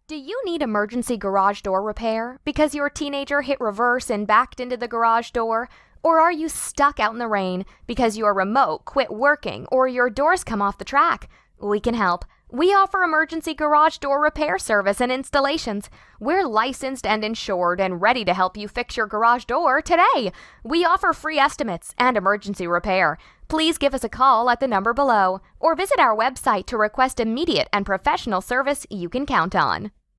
Do you need emergency garage door repair because your teenager hit reverse and backed into the garage door? Or are you stuck out in the rain because your remote quit working or your doors come off the track? We can help. We offer emergency garage door repair service and installations. We're licensed and insured and ready to help you fix your garage door today. We offer free estimates and emergency repair. Please give us a call at the number below or visit our website to request immediate and professional service you can count on.